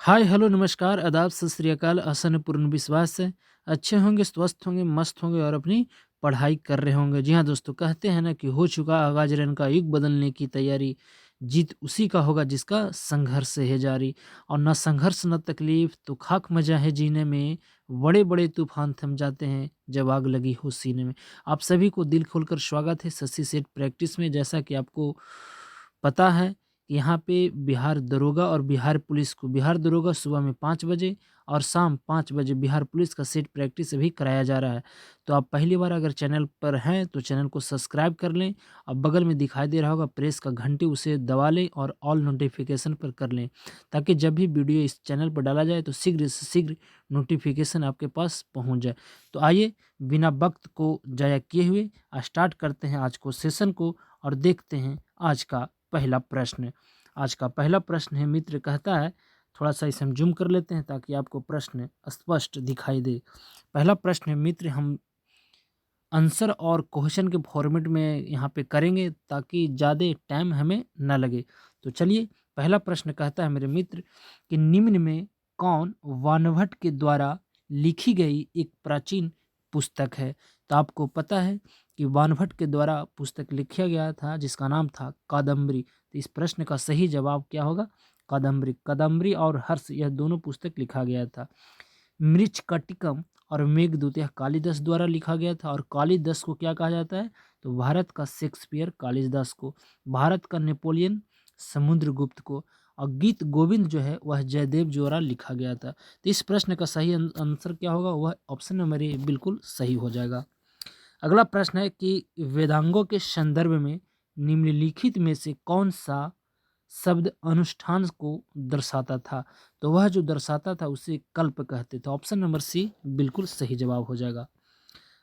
Hi hello नमस्कार आदाब सत श्री अकाल। आशा है पूर्ण विश्वास है अच्छे होंगे, स्वस्थ होंगे, मस्त होंगे और अपनी पढ़ाई कर रहे होंगे। जी हाँ दोस्तों, कहते हैं ना कि हो चुका आगाज रन का युग बदलने की तैयारी, जीत उसी का होगा जिसका संघर्ष है जारी। और न संघर्ष न तकलीफ तो खाक मजा है जीने में, बड़े बड़े तूफान थम जाते हैं जब आग लगी हो सीने में। आप सभी को दिल खोलकर स्वागत है शशि सेठ प्रैक्टिस में। जैसा कि आपको पता है, यहाँ पे बिहार दरोगा और बिहार पुलिस को, बिहार दरोगा सुबह में 5 बजे और शाम 5 बजे बिहार पुलिस का सेट प्रैक्टिस अभी कराया जा रहा है। तो आप पहली बार अगर चैनल पर हैं तो चैनल को सब्सक्राइब कर लें और बगल में दिखाई दे रहा होगा प्रेस का घंटी, उसे दबा लें और ऑल नोटिफिकेशन पर कर लें, ताकि जब भी वीडियो इस चैनल पर डाला जाए तो शीघ्र से शीघ्र नोटिफिकेशन आपके पास पहुंच जाए। तो आइए बिना वक्त को जाया किए हुए स्टार्ट करते हैं आज को सेशन को और देखते हैं आज का पहला प्रश्न। आज का पहला प्रश्न है मित्र, कहता है, थोड़ा सा इसे हम जूम कर लेते हैं ताकि आपको प्रश्न स्पष्ट दिखाई दे। पहला प्रश्न है मित्र, हम आंसर और क्वेश्चन के फॉर्मेट में यहाँ पे करेंगे ताकि ज़्यादा टाइम हमें ना लगे। तो चलिए, पहला प्रश्न कहता है मेरे मित्र कि निम्न में कौन वानभट्ट के द्वारा लिखी गई एक प्राचीन पुस्तक है। तो आपको पता है कि वानभट्ट के द्वारा पुस्तक लिखा गया था जिसका नाम था कादम्बरी। तो इस प्रश्न का सही जवाब क्या होगा? कादम्बरी। कादम्बरी और हर्ष, यह दोनों पुस्तक लिखा गया था। मृच्छकटिकम और मेघदूत, यह कालिदास द्वारा लिखा गया था। और कालिदास को क्या कहा जाता है? तो भारत का शेक्सपियर कालिदास को, भारत का नेपोलियन समुद्रगुप्त को, और गीत गोविंद जो है वह जयदेव द्वारा लिखा गया था। तो इस प्रश्न का सही आंसर क्या होगा? वह ऑप्शन नंबर ए बिल्कुल सही हो जाएगा। अगला प्रश्न है कि वेदांगों के संदर्भ में निम्नलिखित में से कौन सा शब्द अनुष्ठान को दर्शाता था? तो वह जो दर्शाता था उसे कल्प कहते थे। ऑप्शन नंबर सी बिल्कुल सही जवाब हो जाएगा।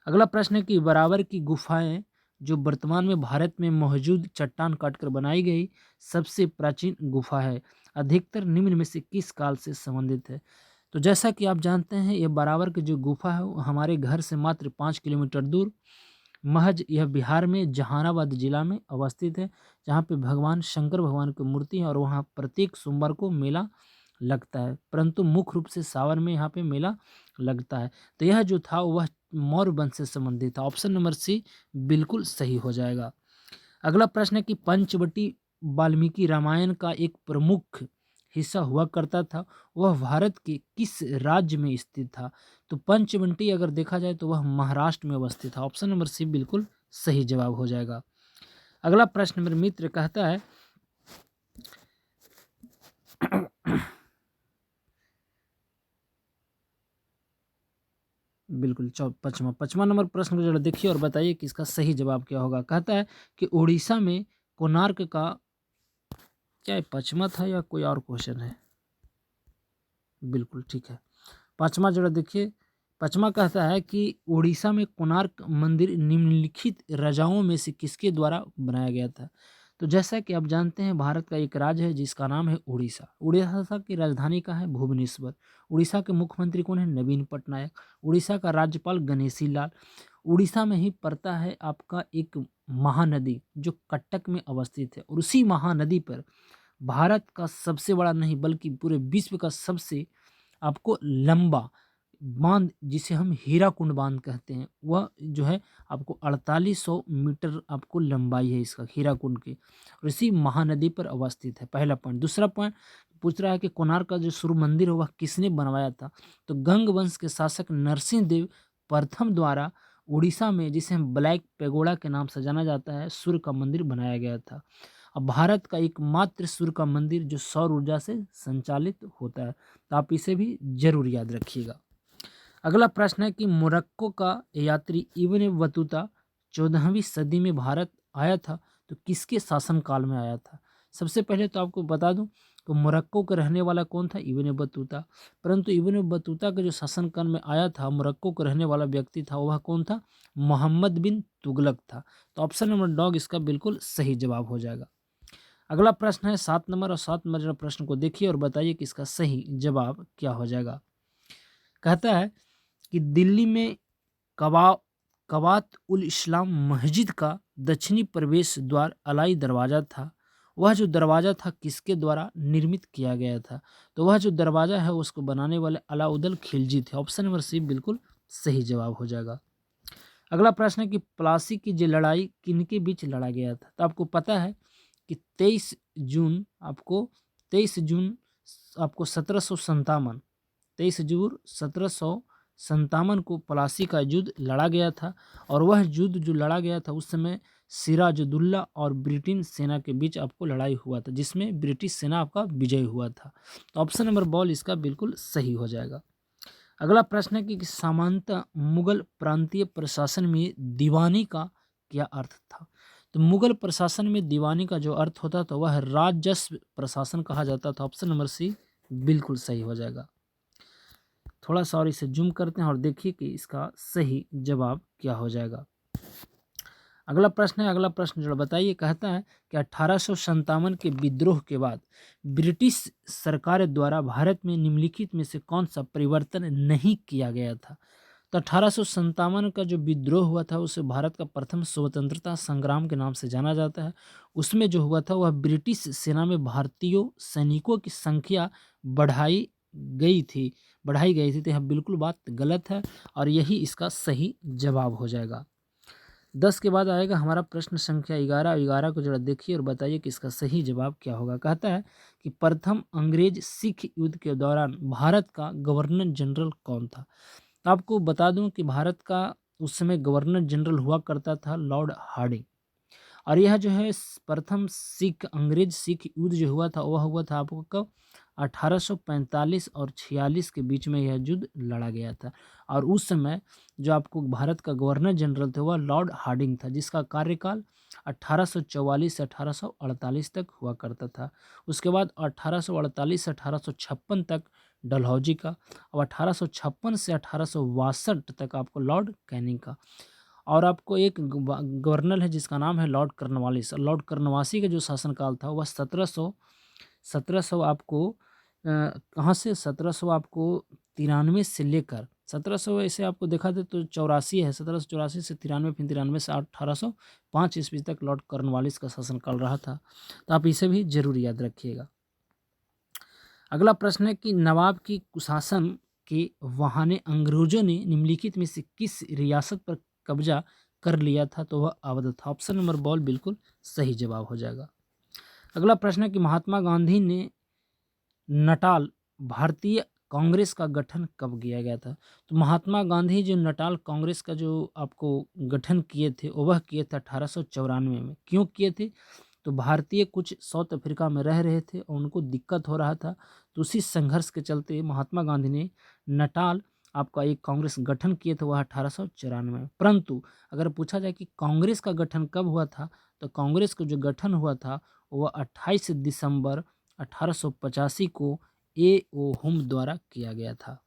अगला प्रश्न है कि बराबर की गुफाएं जो वर्तमान में भारत में मौजूद चट्टान काटकर बनाई गई सबसे प्राचीन गुफा है, अधिकतर निम्न में से किस काल से संबंधित है? तो जैसा कि आप जानते हैं, यह बराबर की जो गुफा है वो हमारे घर से मात्र 5 किलोमीटर दूर, महज यह बिहार में जहानाबाद जिला में अवस्थित है, जहाँ पे भगवान शंकर भगवान की मूर्ति है और वहाँ प्रत्येक सोमवार को मेला लगता है, परंतु मुख्य रूप से सावन में यहाँ पे मेला लगता है। तो यह जो था वह मौर्य वंश से संबंधित था। ऑप्शन नंबर सी बिल्कुल सही हो जाएगा। अगला प्रश्न है कि पंचवटी वाल्मीकि रामायण का एक प्रमुख हिस्सा हुआ करता था, वह भारत के किस राज्य में स्थित था? तो पंचवटी अगर देखा जाए तो वह महाराष्ट्र में अवस्थित था। ऑप्शन नंबर सी बिल्कुल सही जवाब हो जाएगा। अगला प्रश्न मेरे मित्र कहता है बिल्कुल पचमा पचमा नंबर प्रश्न को जरा देखिए और बताइए कि इसका सही जवाब क्या होगा। कहता है कि उड़ीसा में कोणार्क का, क्या ये पचमा था या कोई और क्वेश्चन है? बिल्कुल ठीक है। पांचवा जरा देखिए, पांचवा कहता है कि उड़ीसा में कोणार्क मंदिर निम्नलिखित राजाओं में से किसके द्वारा बनाया गया था? तो जैसा कि आप जानते हैं, भारत का एक राज्य है जिसका नाम है उड़ीसा। उड़ीसा की राजधानी का है भुवनेश्वर। उड़ीसा के मुख्यमंत्री कौन है? नवीन पटनायक। उड़ीसा का राज्यपाल गणेशी लाल। उड़ीसा में ही पड़ता है आपका एक महानदी जो कटक में अवस्थित है, और उसी महानदी पर भारत का सबसे बड़ा नहीं बल्कि पूरे विश्व का सबसे आपको लंबा बांध, जिसे हम हीराकुंड बांध कहते हैं, वह जो है आपको 4800 मीटर आपको लंबाई है इसका, हीराकुंड की, और इसी महानदी पर अवस्थित है। पहला पॉइंट। दूसरा पॉइंट पूछ रहा है कि कोणार्क का जो सूर्य मंदिर है वह किसने बनवाया था? तो गंग वंश के शासक नरसिंह देव प्रथम द्वारा उड़ीसा में, जिसे हम ब्लैक पेगोड़ा के नाम से जाना जाता है, सूर्य का मंदिर बनाया गया था। अब भारत का एकमात्र सूर्य का मंदिर जो सौर ऊर्जा से संचालित होता है, तो आप इसे भी जरूर याद रखिएगा। अगला प्रश्न है कि मोरक्को का यात्री इब्न बतूता 14वीं सदी में भारत आया था, तो किसके शासनकाल में आया था? सबसे पहले तो आपको बता दूं कि मोरक्को का रहने वाला कौन था? Ibn Battuta. परंतु इब्न बतूता के जो शासनकाल में आया था, मोरक्को का रहने वाला व्यक्ति था, वह कौन था? मोहम्मद बिन तुगलक था। तो ऑप्शन नंबर डॉग इसका बिल्कुल सही जवाब हो जाएगा। अगला प्रश्न है 7 नंबर, और 7 नंबर जरा प्रश्न को देखिए और बताइए कि इसका सही जवाब क्या हो जाएगा। कहता है कि दिल्ली में कवा कवात उल इस्लाम मस्जिद का दक्षिणी प्रवेश द्वार अलाई दरवाज़ा था, वह जो दरवाज़ा था किसके द्वारा निर्मित किया गया था? तो वह जो दरवाज़ा है उसको बनाने वाले अलाउद्दीन खिलजी थे। ऑप्शन नंबर सी बिल्कुल सही जवाब हो जाएगा। अगला प्रश्न है कि प्लासी की जो लड़ाई किनके बीच लड़ा गया था? तो आपको पता है कि 23 जून आपको 1757 23 जून 1757 को प्लासी का युद्ध लड़ा गया था। और वह युद्ध जो लड़ा गया था उस समय सिराजुद्दौला और ब्रिटेन सेना के बीच आपको लड़ाई हुआ था, जिसमें ब्रिटिश सेना आपका विजय हुआ था। तो ऑप्शन नंबर बॉल इसका बिल्कुल सही हो जाएगा। अगला प्रश्न है कि सामान्यतः मुगल प्रांतीय प्रशासन में दीवानी का क्या अर्थ था? तो मुगल प्रशासन में दीवानी का जो अर्थ होता था वह राजस्व प्रशासन कहा जाता था। ऑप्शन नंबर सी बिल्कुल सही हो जाएगा। थोड़ा सा और इसे जूम करते हैं और देखिए कि इसका सही जवाब क्या हो जाएगा। अगला प्रश्न जो बताइए, कहता है कि 1857 के विद्रोह के बाद ब्रिटिश सरकार द्वारा भारत में निम्नलिखित में से कौन सा परिवर्तन नहीं किया गया था? तो 1857 का जो विद्रोह हुआ था उसे भारत का प्रथम स्वतंत्रता संग्राम के नाम से जाना जाता है। उसमें जो हुआ था वह ब्रिटिश सेना में भारतीयों सैनिकों की संख्या बढ़ाई बढ़ाई गई थी। तो यह बिल्कुल बात गलत है और यही इसका सही जवाब हो जाएगा। 10 के बाद आएगा हमारा प्रश्न संख्या 11 को जरा देखिए और बताइए कि इसका सही जवाब क्या होगा। कहता है कि प्रथम अंग्रेज सिख युद्ध के दौरान भारत का गवर्नर जनरल कौन था? तो आपको बता दूं कि भारत का उस समय गवर्नर जनरल हुआ करता था लॉर्ड हार्डिंग। और यह जो है प्रथम अंग्रेज सिख युद्ध जो हुआ था वह हुआ था आपको कब? 1845 और 46 के बीच में यह युद्ध लड़ा गया था। और उस समय जो आपको भारत का गवर्नर जनरल थे वह लॉर्ड हार्डिंग था, जिसका कार्यकाल 1844 से 1848 तक हुआ करता था। उसके बाद 1848 से 1856 तक डलहौजी का, और 1856 से 1862 तक आपको लॉर्ड कैनिंग का। और आपको एक गवर्नर है जिसका नाम है लॉर्ड कर्नवालिस। और लॉर्ड कर्नवासी का जो शासनकाल था वह 1700 आपको कहाँ से 1700 आपको 93 से लेकर 1700 ऐसे आपको देखा दे तो 84 है, 1784 से 93, फिर 93 से 1805 ईस्वी तक लॉर्ड कर्नवालिस का शासनकाल रहा था। तो आप इसे भी जरूर याद रखिएगा। अगला प्रश्न है कि नवाब की कुशासन के बहाने अंग्रेजों ने निम्नलिखित में से किस रियासत पर कब्जा कर लिया था? तो वह अवध था। ऑप्शन नंबर बॉल बिल्कुल सही जवाब हो जाएगा। अगला प्रश्न है कि महात्मा गांधी ने नटाल भारतीय कांग्रेस का गठन कब किया गया था? तो महात्मा गांधी जो नटाल कांग्रेस का जो आपको गठन किए थे वह किए थे 1894 में। क्यों किए थे? तो भारतीय कुछ साउथ अफ्रीका में रह रहे थे और उनको दिक्कत हो रहा था। तो उसी संघर्ष के चलते महात्मा गांधी ने नटाल आपका एक कांग्रेस गठन किए थे, वह 1894 में। परंतु अगर पूछा जाए कि कांग्रेस का गठन कब हुआ था, तो कांग्रेस का जो गठन हुआ था वह 28 दिसंबर 1885 को ए.ओ. हुम द्वारा किया गया था।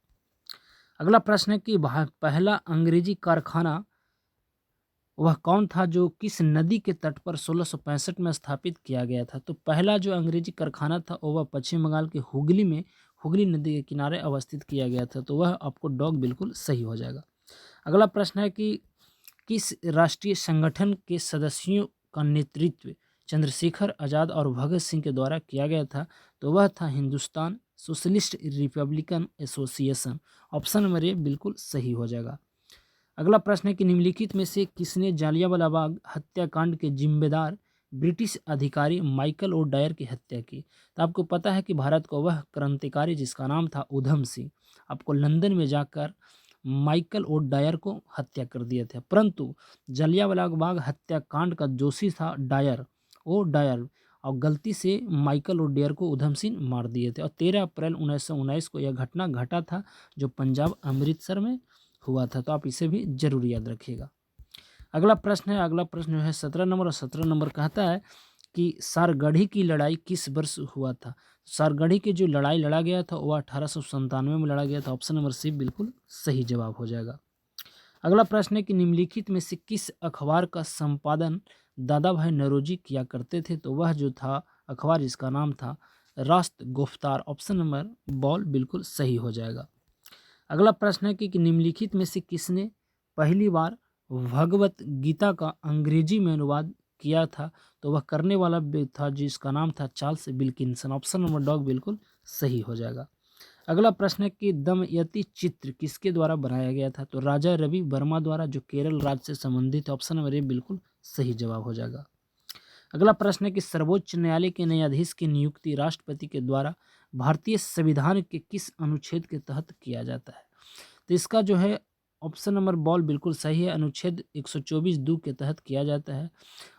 अगला प्रश्न है कि पहला अंग्रेजी कारखाना वह कौन था जो किस नदी के तट पर 1665 में स्थापित किया गया था? तो पहला जो अंग्रेजी कारखाना था वह पश्चिम बंगाल के हुगली में हुगली नदी के किनारे अवस्थित किया गया था। तो वह आपको डॉग बिल्कुल सही हो जाएगा। अगला प्रश्न है कि किस राष्ट्रीय संगठन के सदस्यों का नेतृत्व चंद्रशेखर आज़ाद और भगत सिंह के द्वारा किया गया था? तो वह था Hindustan socialist Republican association. Option number A बिल्कुल सही हो जाएगा। अगला प्रश्न है कि निम्नलिखित में से किसने जालियांवाला बाग हत्याकांड के जिम्मेदार ब्रिटिश अधिकारी माइकल ओ डायर की हत्या की? तो आपको पता है कि भारत को वह क्रांतिकारी जिसका नाम था उधम सिंह आपको लंदन में जाकर माइकल ओ डायर को हत्या कर दिए थे। परंतु जालियांवाला बाग हत्याकांड का दोषी था डायर और गलती से माइकल ओ डायर को उधम सिंह मार दिए थे। और 13 अप्रैल 1919 को यह घटना घटा था जो पंजाब अमृतसर में हुआ था। तो आप इसे भी जरूर याद रखिएगा। अगला प्रश्न जो है 17 नंबर, और 17 नंबर कहता है कि सारगढ़ी की लड़ाई किस वर्ष हुआ था? सारगढ़ी की जो लड़ाई लड़ा गया था वह 1897 में लड़ा गया था। ऑप्शन नंबर सी बिल्कुल सही जवाब हो जाएगा। अगला प्रश्न है कि निम्नलिखित में से किस अखबार का संपादन दादा भाई नौरोजी किया करते थे? तो वह जो था अखबार जिसका नाम था राष्ट्र गुफ्तार। ऑप्शन नंबर बॉल बिल्कुल सही हो जाएगा। अगला प्रश्न है कि निम्नलिखित में से किसने पहली बार भगवत गीता का अंग्रेजी में अनुवाद किया था, तो वह करने वाला भी था जिसका नाम था Charles Wilkinson. Option number dog बिल्कुल सही हो जाएगा। अगला प्रश्न है कि दमयंती चित्र किसके द्वारा बनाया गया था? तो राजा रवि वर्मा द्वारा, जो केरल राज्य से संबंधित है। ऑप्शन नंबर ए बिल्कुल सही जवाब हो जाएगा। अगला प्रश्न है कि सर्वोच्च न्यायालय के न्यायाधीश की नियुक्ति राष्ट्रपति के द्वारा भारतीय संविधान के किस अनुच्छेद के तहत किया जाता है? तो इसका जो है ऑप्शन नंबर बॉल बिल्कुल सही है, अनुच्छेद 124(2) के तहत किया जाता है।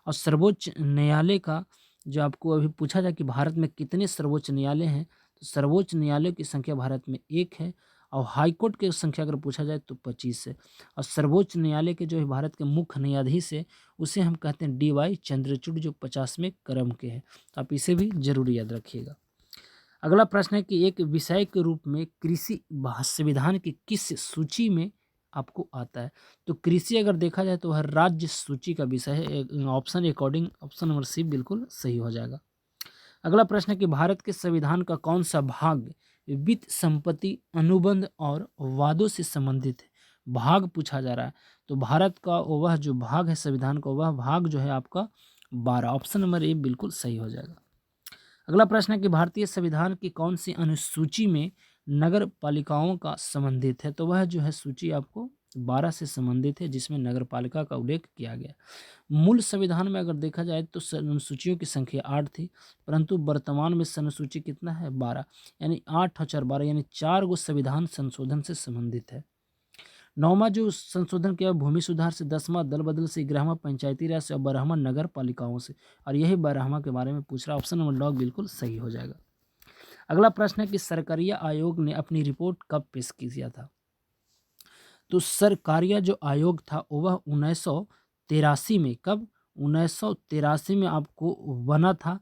और सर्वोच्च न्यायालय का जो आपको अभी पूछा जाए कि भारत में कितने सर्वोच्च न्यायालय हैं, तो सर्वोच्च न्यायालय की संख्या भारत में 1 है, और हाईकोर्ट की संख्या अगर पूछा जाए तो 25 है। और सर्वोच्च न्यायालय के जो है भारत के मुख्य न्यायाधीश है, उसे हम कहते हैं DY चंद्रचूड़, जो 50वें क्रम के हैं। तो आप इसे भी जरूर याद रखिएगा। अगला प्रश्न है कि एक विषय के रूप में कृषि संविधान की किस सूची में आपको आता है? तो कृषि अगर देखा जाए तो वह राज्य सूची का विषय है। Option according option number C बिल्कुल सही हो जाएगा। अगला प्रश्न है कि भारत के संविधान का कौन सा भाग वित्त, संपत्ति, अनुबंध और वादों से संबंधित है? भाग पूछा जा रहा है, तो भारत का वह जो भाग है संविधान का, वह भाग जो है आपका 12। ऑप्शन नंबर ए बिल्कुल सही हो जाएगा। अगला प्रश्न है कि भारतीय संविधान की कौन सी अनुसूची में नगर पालिकाओं का संबंधित है? तो वह जो है सूची आपको 12 से संबंधित है, जिसमें नगर पालिका का उल्लेख किया गया। मूल संविधान में अगर देखा जाए तो अनुसूचियों की संख्या 8 थी, परंतु वर्तमान में अनुसूची कितना है? 12, यानी 8 और 4 12, यानी 4 गो संविधान संशोधन से संबंधित है। 9वां जो संशोधन किया भूमि सुधार से, 10वां दल बदल से, 11वां पंचायती राज से और 12वां नगर पालिकाओं से। और यही 12वां के बारे में पूछ रहा। ऑप्शन नंबर डॉग बिल्कुल सही हो जाएगा। अगला प्रश्न है कि सरकारिया आयोग ने अपनी रिपोर्ट कब पेश किया था? तो सरकारिया जो आयोग था वह 1983 में, कब? 1983 में आपको बना था।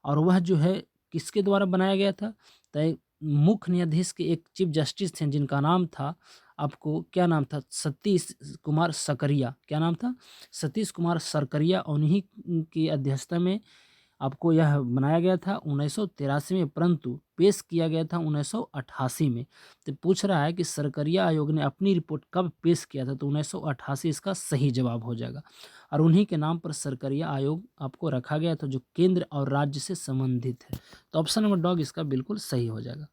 और वह जो है किसके द्वारा बनाया गया था? तो मुख्य न्यायाधीश के एक चीफ जस्टिस थे जिनका नाम था, आपको क्या नाम था? सतीश कुमार सकरिया। क्या नाम था? सतीश कुमार सरकरिया। उन्हीं की अध्यक्षता में आपको यह बनाया गया था 1983 में, परंतु पेश किया गया था 1988 में। तो पूछ रहा है कि सरकरिया आयोग ने अपनी रिपोर्ट कब पेश किया था? तो 1988 इसका सही जवाब हो जाएगा। और उन्हीं के नाम पर सरकरिया आयोग आपको रखा गया था, जो केंद्र और राज्य से संबंधित है। तो ऑप्शन नंबर डॉग इसका बिल्कुल सही हो जाएगा।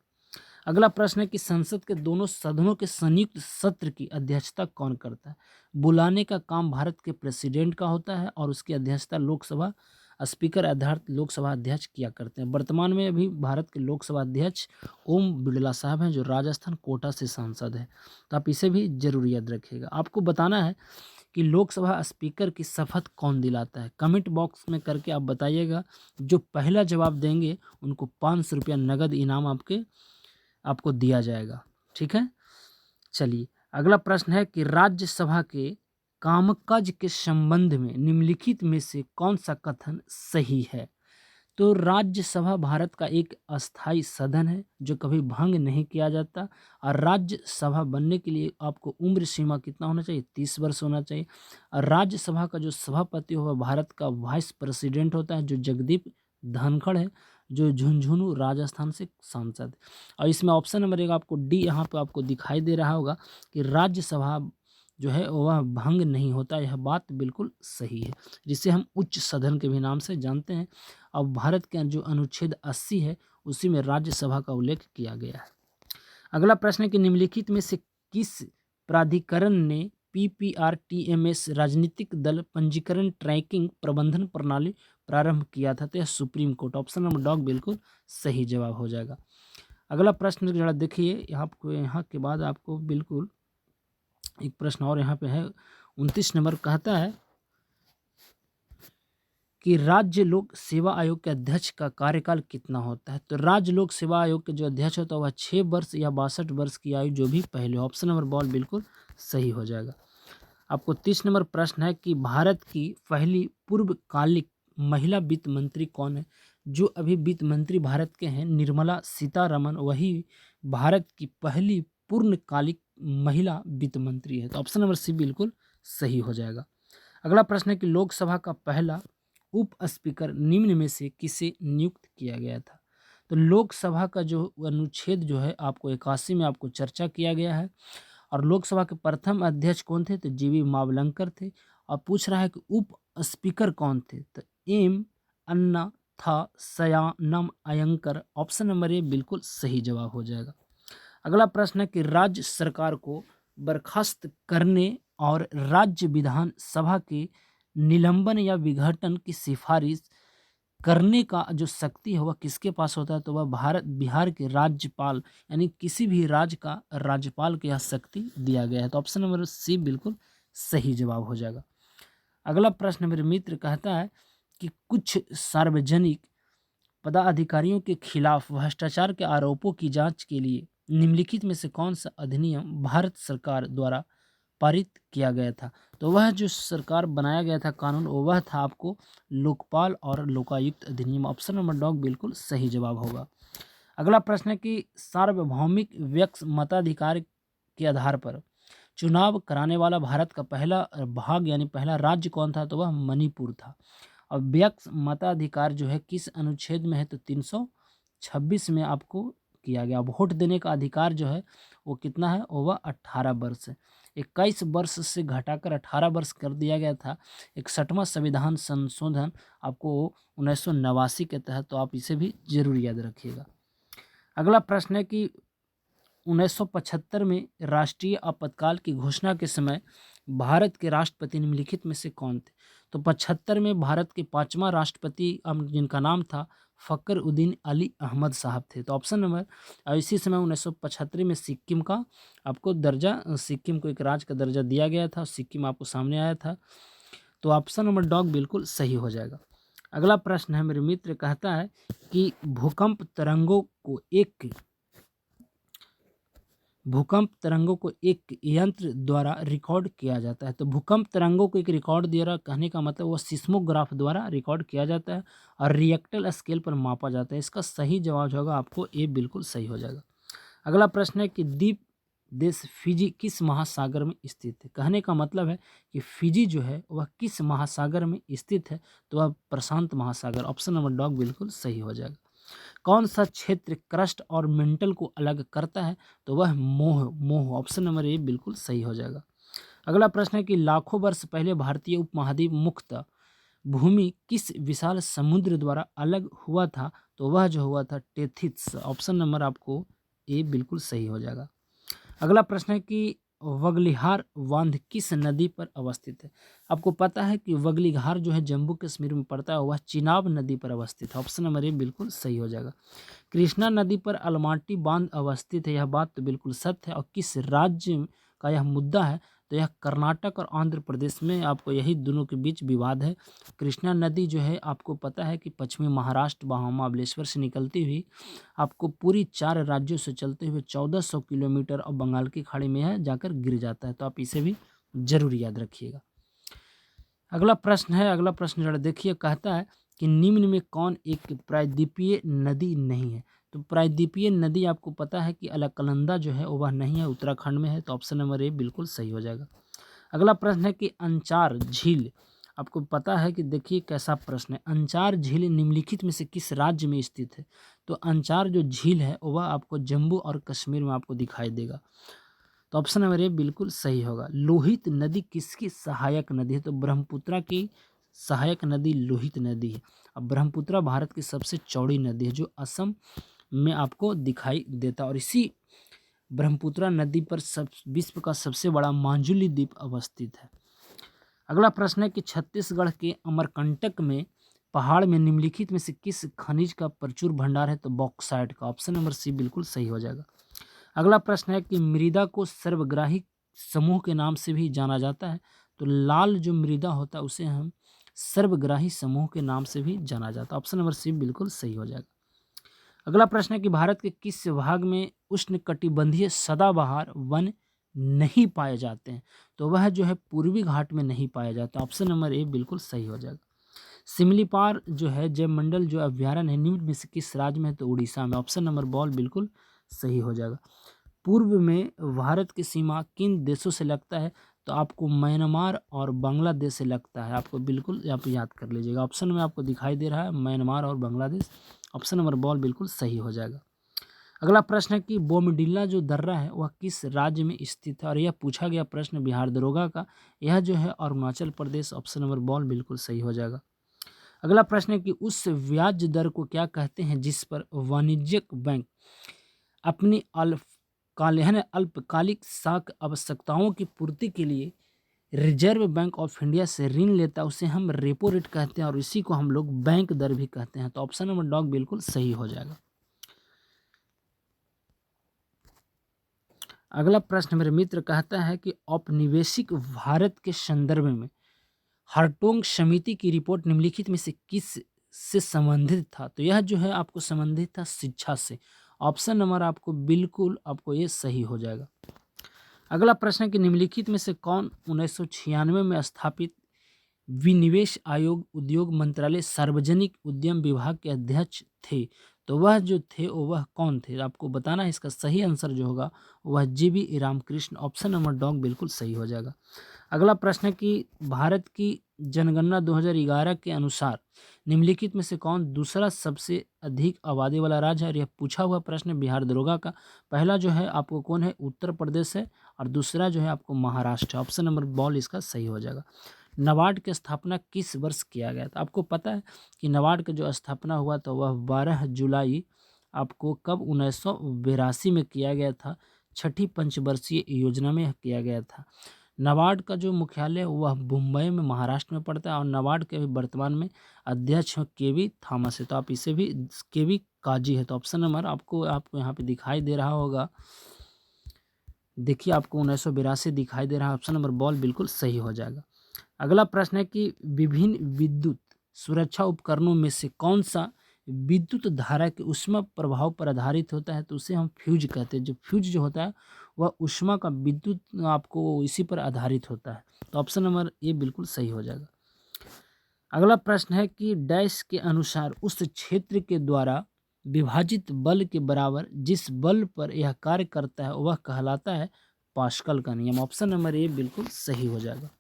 अगला प्रश्न है कि संसद के दोनों सदनों के संयुक्त सत्र की अध्यक्षता कौन करता है? बुलाने का काम भारत के प्रेसिडेंट का होता है, और उसकी अध्यक्षता लोकसभा स्पीकर आधारित लोकसभा अध्यक्ष किया करते हैं। वर्तमान में अभी भारत के लोकसभा अध्यक्ष ओम बिरला साहब हैं, जो राजस्थान कोटा से सांसद हैं। तो आप इसे भी जरूर याद रखिएगा। आपको बताना है कि लोकसभा स्पीकर की शपथ कौन दिलाता है? कमेंट बॉक्स में करके आप बताइएगा। जो पहला जवाब देंगे उनको 500 रुपया नगद इनाम आपको दिया जाएगा। ठीक है, चलिए अगला प्रश्न है कि राज्यसभा के कामकाज के संबंध में निम्नलिखित में से कौन सा कथन सही है? तो राज्यसभा भारत का एक अस्थाई सदन है जो कभी भंग नहीं किया जाता। और राज्यसभा बनने के लिए आपको उम्र सीमा कितना होना चाहिए? 30 वर्ष होना चाहिए। और राज्यसभा का जो सभापति होगा भारत का वाइस प्रेसिडेंट होता है, जो जगदीप धनखड़ है, जो झुंझुनू राजस्थान से सांसद है। और इसमें ऑप्शन नंबर 1 आपको डी यहाँ पे आपको दिखाई दे रहा होगा कि राज्यसभा जो है वह भंग नहीं होता। यह बात बिल्कुल सही है, जिसे हम उच्च सदन के भी नाम से जानते हैं। अब भारत के जो अनुच्छेद 80 है उसी में राज्यसभा का उल्लेख किया गया है। अगला प्रश्न है कि निम्नलिखित में से किस प्राधिकरण ने PPRTMS राजनीतिक दल पंजीकरण ट्रैकिंग प्रबंधन प्रणाली प्रारंभ किया था? तो यह supreme court. Option number dog बिल्कुल सही जवाब हो जाएगा। अगला प्रश्न जरा देखिए, यहाँ के बाद आपको बिल्कुल एक प्रश्न और यहाँ पे है। 29 नंबर कहता है कि राज्य लोक सेवा आयोग के अध्यक्ष का कार्यकाल कितना होता है? तो राज्य लोक सेवा आयोग के जो अध्यक्ष होता है वह 6 वर्ष या 62 वर्ष की आयु, जो भी पहले। ऑप्शन नंबर बॉल बिल्कुल सही हो जाएगा। आपको 30 नंबर प्रश्न है कि भारत की पहली पूर्वकालिक महिला वित्त मंत्री कौन है? जो अभी वित्त मंत्री भारत के हैं निर्मला सीतारमन, वही भारत की पहली पूर्णकालिक महिला वित्त मंत्री है। तो ऑप्शन नंबर सी बिल्कुल सही हो जाएगा। अगला प्रश्न है कि लोकसभा का पहला उप स्पीकर निम्न में से किसे नियुक्त किया गया था? तो लोकसभा का जो अनुच्छेद जो है आपको 81 में आपको चर्चा किया गया है। और लोकसभा के प्रथम अध्यक्ष कौन थे? तो GV मावलंकर थे। और पूछ रहा है कि उप स्पीकर कौन थे? तो एम अन्ना था सयानम अयंकर। ऑप्शन नंबर ए बिल्कुल सही जवाब हो जाएगा। अगला प्रश्न है कि राज्य सरकार को बर्खास्त करने और राज्य विधान सभा के निलंबन या विघटन की सिफारिश करने का जो शक्ति है वह किसके पास होता है? तो वह भारत बिहार के राज्यपाल यानी किसी भी राज्य का राज्यपाल को यह शक्ति दिया गया है। तो ऑप्शन नंबर सी बिल्कुल सही जवाब हो जाएगा। अगला प्रश्न मेरे मित्र कहता है कि कुछ सार्वजनिक पदाधिकारियों के खिलाफ भ्रष्टाचार के आरोपों की जांच के लिए निम्नलिखित में से कौन सा अधिनियम भारत सरकार द्वारा पारित किया गया था? तो वह जो सरकार बनाया गया था कानून वह था आपको लोकपाल और लोकायुक्त अधिनियम। ऑप्शन नंबर डॉग बिल्कुल सही जवाब होगा। अगला प्रश्न है कि सार्वभौमिक व्यक्ति मताधिकार के आधार पर चुनाव कराने वाला भारत का पहला भाग यानी पहला राज्य कौन था? तो वह मणिपुर था। और व्यक्ति मताधिकार जो है किस अनुच्छेद में है? तो 326 में आपको किया गया। वोट देने का अधिकार जो है वो कितना है? वह 18 वर्ष है। 21 वर्ष से घटाकर 18 वर्ष कर दिया गया था। 61वां संविधान संशोधन आपको 1989 के तहत, तो आप इसे भी जरूर याद रखिएगा। अगला प्रश्न है कि 1975 में राष्ट्रीय आपातकाल की घोषणा के समय भारत के राष्ट्रपति निम्नलिखित में से कौन थे? तो 75 में भारत के 5वां राष्ट्रपति जिनका नाम था फखरुद्दीन अली अहमद साहब थे। तो ऑप्शन नंबर इसी समय 1975 में सिक्किम का आपको दर्जा, सिक्किम को एक राज्य का दर्जा दिया गया था। सिक्किम आपको सामने आया था। तो ऑप्शन नंबर डॉग बिल्कुल सही हो जाएगा। अगला प्रश्न है मेरे मित्र कहता है कि भूकंप तरंगों को एक यंत्र द्वारा रिकॉर्ड किया जाता है। तो भूकंप तरंगों को एक रिकॉर्ड द्वारा कहने का मतलब वो सिस्मोग्राफ द्वारा रिकॉर्ड किया जाता है और रिएक्टर स्केल पर मापा जाता है। इसका सही जवाब होगा आपको ए बिल्कुल सही हो जाएगा। अगला प्रश्न है कि द्वीप देश फिजी किस महासागर में स्थित है? कहने का मतलब है कि फिजी जो है वह किस महासागर में स्थित है? तो वह प्रशांत महासागर। ऑप्शन नंबर डॉग बिल्कुल सही हो जाएगा। कौन सा क्षेत्र क्रस्ट और मेंटल को अलग करता है? तो वह मोह। ऑप्शन नंबर ए बिल्कुल सही हो जाएगा। अगला प्रश्न है कि लाखों वर्ष पहले भारतीय उपमहाद्वीप मुक्त भूमि किस विशाल समुद्र द्वारा अलग हुआ था? तो वह जो हुआ था टेथिस। ऑप्शन नंबर आपको ए बिल्कुल सही हो जाएगा। अगला प्रश्न है कि वगलिहार बांध किस नदी पर अवस्थित है? आपको पता है कि वगलिहार जो है जम्मू कश्मीर में पड़ता है, वह चिनाब नदी पर अवस्थित है। ऑप्शन नंबर ए बिल्कुल सही हो जाएगा। कृष्णा नदी पर अलमाटी बांध अवस्थित है, यह बात तो बिल्कुल सत्य है। और किस राज्य का यह मुद्दा है? तो यह कर्नाटक और आंध्र प्रदेश में आपको यही दोनों के बीच विवाद है। कृष्णा नदी जो है आपको पता है कि पश्चिमी महाराष्ट्र महाबलेश्वर से निकलती हुई आपको पूरी 4 राज्यों से चलते हुए 1400 किलोमीटर और बंगाल की खाड़ी में है जाकर गिर जाता है। तो आप इसे भी जरूर याद रखिएगा। अगला प्रश्न जरा देखिए, कहता है कि निम्न में कौन एक प्रायद्वीपीय नदी नहीं है? तो प्रायद्वीपीय नदी आपको पता है कि अलकनंदा जो है वह नहीं है, उत्तराखंड में है। तो ऑप्शन नंबर ए बिल्कुल सही हो जाएगा। अगला प्रश्न है कि अंचार झील, आपको पता है कि देखिए कैसा प्रश्न है, अंचार झील निम्नलिखित में से किस राज्य में स्थित है? तो अंचार जो झील है वह आपको जम्मू और कश्मीर में आपको दिखाई देगा। तो ऑप्शन नंबर ए बिल्कुल सही होगा। लोहित नदी किसकी सहायक नदी है? तो ब्रह्मपुत्रा की सहायक नदी लोहित नदी है। अब ब्रह्मपुत्रा भारत की सबसे चौड़ी नदी है जो असम में आपको दिखाई देता है। और इसी ब्रह्मपुत्रा नदी पर विश्व का सबसे बड़ा मांजुली द्वीप अवस्थित है। अगला प्रश्न है कि छत्तीसगढ़ के अमरकंटक में पहाड़ में निम्नलिखित में से किस खनिज का प्रचुर भंडार है? तो बॉक्साइट का। ऑप्शन नंबर सी बिल्कुल सही हो जाएगा। अगला प्रश्न है कि मृदा को सर्वग्राही समूह के नाम से भी जाना जाता है। तो लाल जो मृदा होता है उसे हम सर्वग्राही समूह के नाम से भी जाना जाता है। ऑप्शन नंबर सी बिल्कुल सही हो जाएगा। अगला प्रश्न है कि भारत के किस भाग में उष्णकटिबंधीय सदाबहार वन नहीं पाए जाते हैं? तो वह जो है पूर्वी घाट में नहीं पाया जाता। ऑप्शन नंबर ए बिल्कुल सही हो जाएगा। सिमलीपाल जो है जैवमंडल जो अभ्यारण्य है निम्न में से किस राज्य में है? तो उड़ीसा में। ऑप्शन नंबर बॉल बिल्कुल सही हो जाएगा। पूर्व में भारत की सीमा किन देशों से लगता है? तो आपको म्यांमार और बांग्लादेश से लगता है। आपको बिल्कुल आप याद कर लीजिएगा। ऑप्शन में आपको दिखाई दे रहा है म्यांमार और बांग्लादेश। ऑप्शन नंबर बॉल बिल्कुल सही हो जाएगा। अगला प्रश्न है कि बोमडिल्ला जो दर्रा है वह किस राज्य में स्थित है, और यह पूछा गया प्रश्न बिहार दरोगा का। यह जो है अरुणाचल प्रदेश, ऑप्शन नंबर बॉल बिल्कुल सही हो जाएगा। अगला प्रश्न है कि उस ब्याज दर को क्या कहते हैं जिस पर वाणिज्यिक बैंक अपनी अल्पकालिक साख आवश्यकताओं की पूर्ति के लिए रिजर्व बैंक ऑफ इंडिया से ऋण लेता है, उसे हम रेपो रेट कहते हैं, और इसी को हम लोग बैंक दर भी कहते हैं। तो ऑप्शन नंबर डॉग बिल्कुल सही हो जाएगा। अगला प्रश्न मेरे मित्र कहता है कि औपनिवेशिक भारत के संदर्भ में हार्टोग समिति की रिपोर्ट निम्नलिखित में से किस से संबंधित था। तो यह जो है आपको संबंधित था शिक्षा से। ऑप्शन नंबर आपको बिल्कुल आपको ये सही हो जाएगा। अगला प्रश्न है कि निम्नलिखित में से कौन 1996 में स्थापित विनिवेश आयोग उद्योग मंत्रालय सार्वजनिक उद्यम विभाग के अध्यक्ष थे। तो वह जो थे वह कौन थे, आपको बताना है। इसका सही आंसर जो होगा वह जीवी रामकृष्ण, ऑप्शन नंबर डॉग बिल्कुल सही हो जाएगा। अगला प्रश्न है कि भारत की जनगणना 2011 के अनुसार निम्नलिखित में से कौन दूसरा सबसे अधिक आबादी वाला राज्य है, और यह पूछा हुआ प्रश्न बिहार दरोगा का। पहला जो है आपको कौन है, उत्तर प्रदेश है, और दूसरा जो है आपको महाराष्ट्र है। ऑप्शन नंबर बॉल इसका सही हो जाएगा। नाबार्ड की स्थापना किस वर्ष किया गया था? आपको पता है कि नाबार्ड का जो स्थापना हुआ था वह 12 जुलाई आपको कब 1982 में किया गया था। छठी पंचवर्षीय योजना में किया गया था। नाबार्ड का जो मुख्यालय वह मुंबई में महाराष्ट्र में पड़ता है, और नाबार्ड के वर्तमान में अध्यक्ष केवी थॉमस है। तो आप इसे भी केवी काजी है। तो ऑप्शन नंबर आपको यहाँ पे दिखाई दे रहा होगा, देखिए आपको 1982 दिखाई दे रहा है। ऑप्शन नंबर बॉल बिल्कुल सही हो जाएगा। अगला प्रश्न है कि विभिन्न विद्युत सुरक्षा उपकरणों में से कौन सा विद्युत धारा के ऊष्मा प्रभाव पर आधारित होता है? तो उसे हम फ्यूज कहते हैं। जो फ्यूज जो होता है वह ऊष्मा का विद्युत आपको इसी पर आधारित होता है। तो ऑप्शन नंबर ए बिल्कुल सही हो जाएगा। अगला प्रश्न है कि डैश के अनुसार उस क्षेत्र के द्वारा विभाजित बल के बराबर जिस बल पर यह कार्य करता है वह कहलाता है पास्कल का नियम। ऑप्शन नंबर ए बिल्कुल सही हो जाएगा।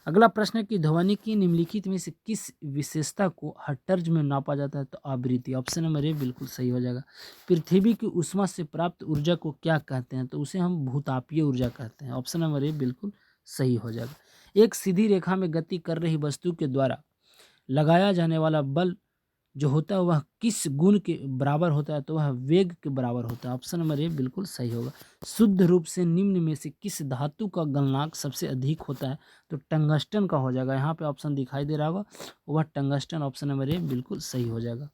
अगला प्रश्न है कि ध्वनि की निम्नलिखित में से किस विशेषता को हर्ट्ज में नापा जाता है? तो आवृत्ति। ऑप्शन नंबर ए बिल्कुल सही हो जाएगा। पृथ्वी की ऊष्मा से प्राप्त ऊर्जा को क्या कहते हैं? तो उसे हम भूतापीय ऊर्जा कहते हैं। ऑप्शन नंबर ए बिल्कुल सही हो जाएगा। एक सीधी रेखा में गति कर रही वस्तु के द्वारा लगाया जाने वाला बल जो होता है वह किस गुण के बराबर होता है? तो वह वेग के बराबर होता है। ऑप्शन नंबर ए बिल्कुल सही होगा। शुद्ध रूप से निम्न में से किस धातु का गलनांक सबसे अधिक होता है? तो टंगस्टन का हो जाएगा। यहाँ पे ऑप्शन दिखाई दे रहा होगा वह टंगस्टन, ऑप्शन नंबर ए बिल्कुल सही हो जाएगा।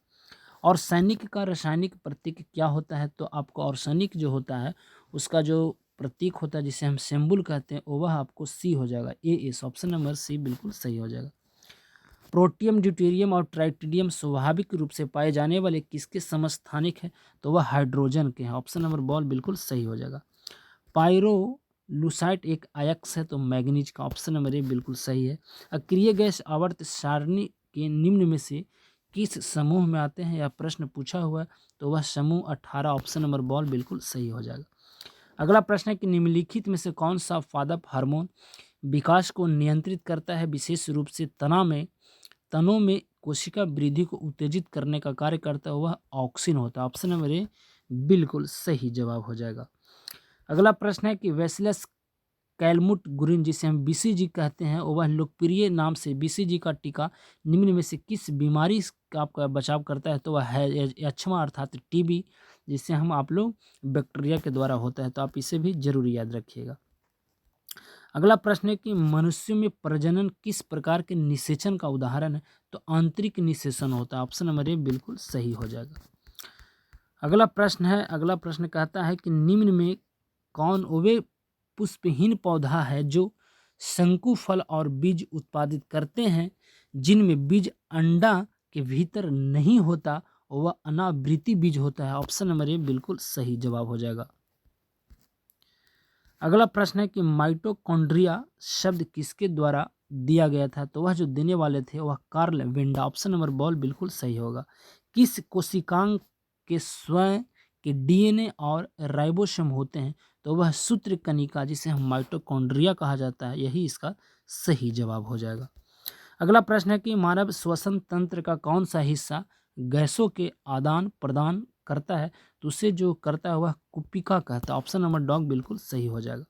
और सैनिक का रासायनिक प्रतीक क्या होता है? तो आपको और सैनिक जो होता है उसका जो प्रतीक होता है जिसे हम सिंबल कहते हैं वह आपको सी हो जाएगा, A S. Option number C बिल्कुल सही हो जाएगा। प्रोटियम, ड्यूटेरियम और ट्राइटिडियम स्वाभाविक रूप से पाए जाने वाले किसके समस्थानिक है? तो वह हाइड्रोजन के हैं। ऑप्शन नंबर बॉल बिल्कुल सही हो जाएगा। पायरोलुसाइट एक अयस्क है, तो मैग्नीज का। ऑप्शन नंबर ए बिल्कुल सही है। अक्रिय गैस आवर्त सारणी के निम्न में से किस समूह में आते हैं? यह प्रश्न पूछा हुआ है, तो वह समूह 18। ऑप्शन नंबर बॉल बिल्कुल सही हो जाएगा। अगला प्रश्न है कि निम्नलिखित में से कौन सा पादप हार्मोन विकास को नियंत्रित करता है, विशेष रूप से तनों में कोशिका वृद्धि को उत्तेजित करने का कार्य करता है? वह ऑक्सिन होता है। ऑप्शन नंबर ए बिल्कुल सही जवाब हो जाएगा। अगला प्रश्न है कि वेसिलस कैलमुट गुरिन जिसे हम बीसीजी कहते हैं वह लोकप्रिय नाम से बीसीजी का टीका निम्न में से किस बीमारी का आपका बचाव करता है? तो वह है यक्ष्मा अर्थात टीबी, जिससे हम आप लोग बैक्टीरिया के द्वारा होता है। तो आप इसे भी जरूर याद रखिएगा। अगला प्रश्न है कि मनुष्यों में प्रजनन किस प्रकार के निषेचन का उदाहरण है? तो आंतरिक निषेचन होता है। ऑप्शन नंबर ए बिल्कुल सही हो जाएगा। अगला प्रश्न कहता है कि निम्न में कौन वे पुष्पहीन पौधा है जो शंकु फल और बीज उत्पादित करते हैं जिनमें बीज अंडा के भीतर नहीं होता, वह अनावृति बीज होता है? ऑप्शन नंबर ए बिल्कुल सही जवाब हो जाएगा। अगला प्रश्न है कि माइटोकॉन्ड्रिया शब्द किसके द्वारा दिया गया था? तो वह जो देने वाले थे वह कार्ल वेंडा। ऑप्शन नंबर बॉल बिल्कुल सही होगा। किस कोशिकांग के स्वयं के डीएनए और राइबोसोम होते हैं? तो वह सूत्र कणिका जिसे हम माइटोकॉन्ड्रिया कहा जाता है, यही इसका सही जवाब हो जाएगा। अगला प्रश्न है कि मानव श्वसन तंत्र का कौन सा हिस्सा गैसों के आदान प्रदान करता है तो उसे जो करता है वह कुपिका कहता है। ऑप्शन नंबर डॉग बिल्कुल सही हो जाएगा।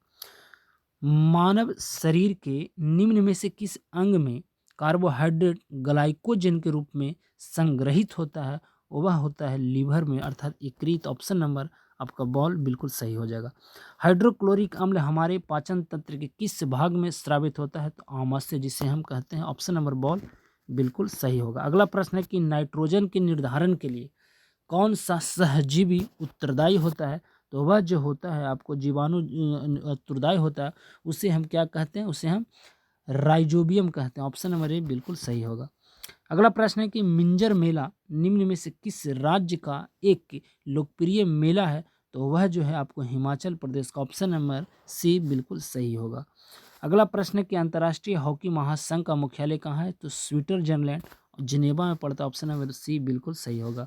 मानव शरीर के निम्न में से किस अंग में कार्बोहाइड्रेट ग्लाइकोजन के रूप में संग्रहित होता है? वह होता है लीवर में, अर्थात यकृत। ऑप्शन नंबर आपका बॉल बिल्कुल सही हो जाएगा। हाइड्रोक्लोरिक अम्ल हमारे पाचन तंत्र के किस भाग में स्रावित होता है? तो आमाशय, जिसे हम कहते हैं। ऑप्शन नंबर बॉल बिल्कुल सही होगा। अगला प्रश्न है कि नाइट्रोजन के निर्धारण के लिए कौन सा सहजीवी उत्तरदायी होता है? तो वह जो होता है आपको जीवाणु उत्तरदायी होता है, उसे हम क्या कहते हैं? उसे हम राइजोबियम कहते हैं। ऑप्शन नंबर ए बिल्कुल सही होगा। अगला प्रश्न है कि मिंजर मेला निम्न में से किस राज्य का एक लोकप्रिय मेला है? तो वह जो है आपको हिमाचल प्रदेश का। ऑप्शन नंबर सी बिल्कुल सही होगा। अगला प्रश्न है कि अंतर्राष्ट्रीय हॉकी महासंघ का मुख्यालय कहाँ है? तो स्विट्जरलैंड जिनेवा में पड़ता है। ऑप्शन नंबर सी बिल्कुल सही होगा।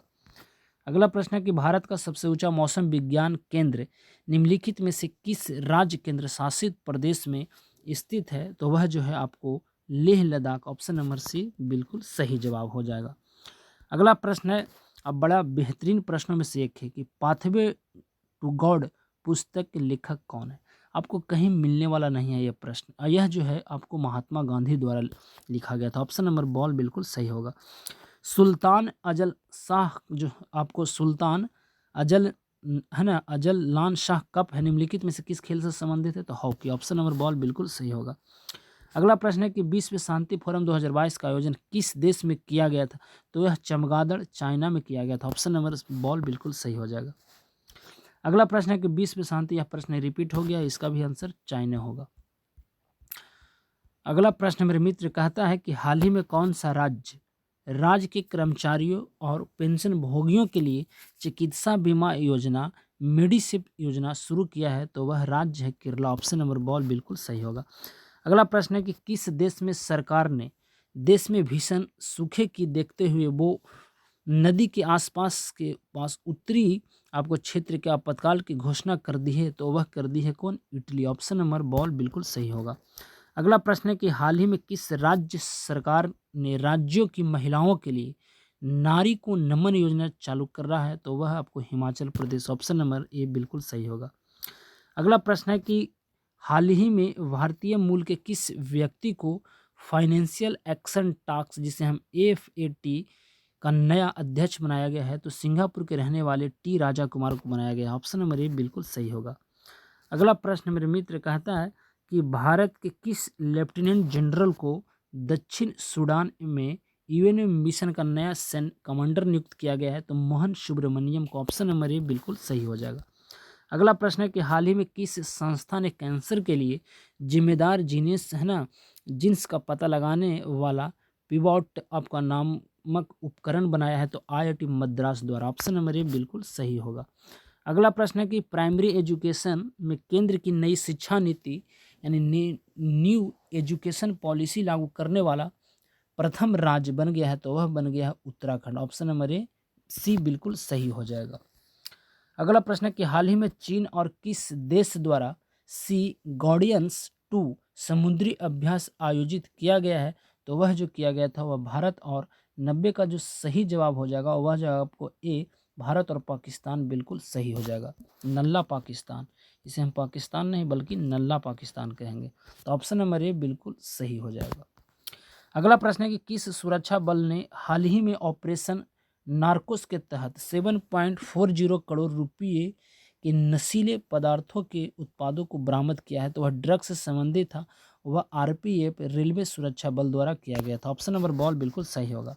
अगला प्रश्न है कि भारत का सबसे ऊंचा मौसम विज्ञान केंद्र निम्नलिखित में से किस राज्य केंद्र शासित प्रदेश में स्थित है? तो वह जो है आपको Leh Ladakh. Option number C बिल्कुल सही जवाब हो जाएगा। अगला प्रश्न है, अब बड़ा बेहतरीन प्रश्नों में से एक है कि पाथवे टू गॉड पुस्तक के लेखक कौन है? आपको कहीं मिलने वाला नहीं है यह प्रश्न, और यह जो है आपको महात्मा गांधी द्वारा लिखा गया था। ऑप्शन नंबर बॉल बिल्कुल सही होगा। सुल्तान अजल शाह जो आपको सुल्तान अजल है ना, अजल लान शाह कप है निम्नलिखित में से किस खेल से संबंधित है? तो हॉकी। ऑप्शन नंबर बॉल बिल्कुल सही होगा। अगला प्रश्न है कि विश्व शांति फोरम 2022 का आयोजन किस देश में किया गया था? तो यह चमगादड़ चाइना में किया गया था। ऑप्शन नंबर बॉल बिल्कुल सही हो जाएगा। अगला प्रश्न है कि विश्व शांति, यह प्रश्न रिपीट हो गया, इसका भी आंसर चाइना होगा। अगला प्रश्न मेरे मित्र कहता है कि हाल ही में कौन सा राज्य के कर्मचारियों और पेंशन भोगियों के लिए चिकित्सा बीमा योजना मेडिसिप योजना शुरू किया है? तो वह राज्य है केरला। ऑप्शन नंबर बॉल बिल्कुल सही होगा। अगला प्रश्न है कि किस देश में सरकार ने देश में भीषण सूखे की देखते हुए वो नदी के आसपास के पास उत्तरी आपको क्षेत्र के आपातकाल की घोषणा कर दी है? तो वह कर दी है कौन? इटली। ऑप्शन नंबर बॉल बिल्कुल सही होगा। अगला प्रश्न है कि हाल ही में किस राज्य सरकार ने राज्यों की महिलाओं के लिए नारी को नमन योजना चालू कर रहा है? तो वह आपको Himachal Pradesh. Option number A बिल्कुल सही होगा। अगला प्रश्न है कि हाल ही में भारतीय मूल के किस व्यक्ति को फाइनेंशियल एक्शन टास्क, जिसे हम FAT का नया अध्यक्ष बनाया गया है? तो सिंगापुर के रहने वाले टी राजा कुमार को बनाया गया है। ऑप्शन नंबर ए बिल्कुल सही होगा। अगला प्रश्न मेरे मित्र कहता है कि भारत के किस लेफ्टिनेंट जनरल को दक्षिण सूडान में UN मिशन का नया कमांडर नियुक्त किया गया है? तो मोहन सुब्रमण्यम को। ऑप्शन नंबर ए बिल्कुल सही हो जाएगा। अगला प्रश्न है कि हाल ही में किस संस्था ने कैंसर के लिए जिम्मेदार जीनियस है ना जीन्स का पता लगाने वाला पिवॉट आपका नामक उपकरण बनाया है? तो IIT मद्रास द्वारा। ऑप्शन नंबर ए बिल्कुल सही होगा। अगला प्रश्न है कि प्राइमरी एजुकेशन में केंद्र की नई शिक्षा नीति यानी न्यू एजुकेशन पॉलिसी लागू करने वाला प्रथम राज्य बन गया है? तो वह बन गया है उत्तराखंड। ऑप्शन नंबर ए सी बिल्कुल सही हो जाएगा। अगला प्रश्न है कि हाल ही में चीन और किस देश द्वारा सी गार्डियंस 2 समुद्री अभ्यास आयोजित किया गया है? तो वह जो किया गया था वह भारत और 90 का जो सही जवाब हो जाएगा वह जवाब आपको ए भारत और पाकिस्तान बिल्कुल सही हो जाएगा। नल्ला पाकिस्तान, इसे हम पाकिस्तान नहीं बल्कि नल्ला पाकिस्तान कहेंगे। तो ऑप्शन नंबर ए बिल्कुल सही हो जाएगा। अगला प्रश्न है कि किस सुरक्षा बल ने हाल ही में ऑपरेशन नार्कोस के तहत 7.40 करोड़ रुपये के नशीले पदार्थों के उत्पादों को बरामद किया है? तो वह ड्रग्स से संबंधित था, वह RPF रेलवे सुरक्षा बल द्वारा किया गया था। ऑप्शन नंबर बॉल बिल्कुल सही होगा।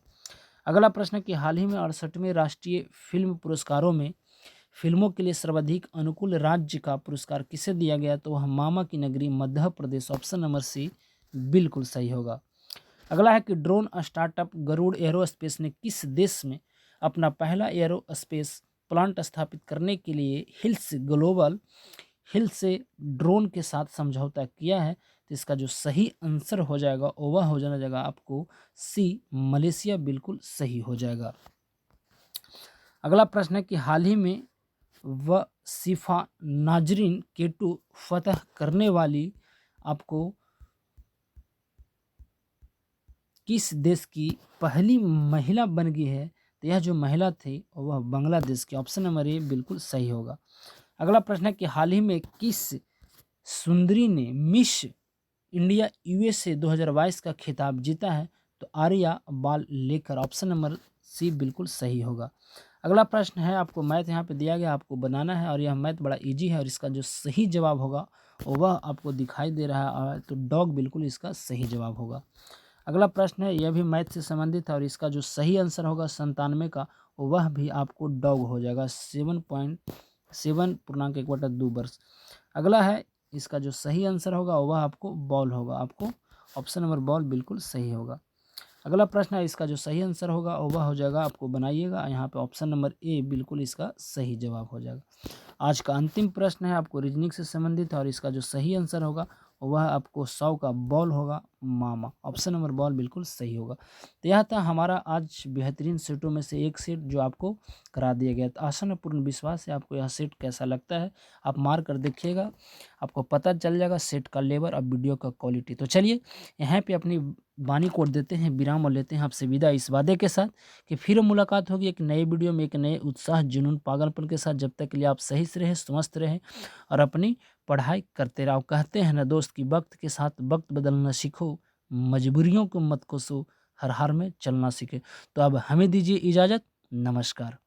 अगला प्रश्न है कि हाल ही में 68वें राष्ट्रीय फिल्म पुरस्कारों में फिल्मों के लिए सर्वाधिक अनुकूल राज्य का पुरस्कार किसे दिया गया? तो वह मामा की नगरी Madhya Pradesh. Option number C बिल्कुल सही होगा। अगला है कि ड्रोन स्टार्टअप गरुड़ एरोस्पेस ने किस देश में अपना पहला एरोस्पेस प्लांट स्थापित करने के लिए हिल्स से ड्रोन के साथ समझौता किया है? तो इसका जो सही आंसर हो जाएगा वह हो जाएगा आपको सी मलेशिया बिल्कुल सही हो जाएगा। अगला प्रश्न है कि हाल ही में वसीफा नाजरीन केटू फतह करने वाली आपको किस देश की पहली महिला बन गई है? तो यह जो महिला थी वह बांग्लादेश की, ऑप्शन नंबर ए बिल्कुल सही होगा। अगला प्रश्न है कि हाल ही में किस सुंदरी ने मिस इंडिया यूएसए 2022 का खिताब जीता है? तो आर्या बाल लेकर, ऑप्शन नंबर सी बिल्कुल सही होगा। अगला प्रश्न है, आपको मैथ यहाँ पे दिया गया, आपको बनाना है और यह मैथ बड़ा इजी है और इसका जो सही जवाब होगा वह आपको दिखाई दे रहा है, तो डॉग बिल्कुल इसका सही जवाब होगा। अगला प्रश्न है, यह भी मैथ से संबंधित है और इसका जो सही आंसर होगा 97 का, वह भी आपको डॉग हो जाएगा, 7.7 वर्ष। अगला है, इसका जो सही आंसर होगा वह आपको बॉल होगा, आपको ऑप्शन नंबर बॉल बिल्कुल सही होगा। अगला प्रश्न है, इसका जो सही आंसर होगा वह हो जाएगा, आपको बनाइएगा यहाँ पे ऑप्शन नंबर ए बिल्कुल इसका सही जवाब हो जाएगा। आज का अंतिम प्रश्न है, आपको रीजनिंग से संबंधित है और इसका जो सही आंसर होगा वह आपको 100 का बॉल होगा, मामा, ऑप्शन नंबर बॉल बिल्कुल सही होगा। तो यह था हमारा आज बेहतरीन सेटों में से एक सेट जो आपको करा दिया गया। तो आशा है, पूर्ण विश्वास है आपको यह सेट कैसा लगता है, आप मार कर देखिएगा, आपको पता चल जाएगा सेट का लेवल और वीडियो का क्वालिटी। तो चलिए यहाँ पे अपनी वाणी कोड देते हैं, विराम और लेते हैं आपसे विदा, इस वादे के साथ कि फिर मुलाकात होगी एक नए वीडियो में एक नए उत्साह, जुनून, पागलपन के साथ। जब तक के लिए आप सही से रहें, स्वस्थ रहें और अपनी पढ़ाई करते रहो। कहते हैं ना दोस्त कि वक्त के साथ वक्त बदलना सीखो, मजबूरियों को मत कोसो, हर हाल में चलना सीखे। तो अब हमें दीजिए इजाज़त, नमस्कार।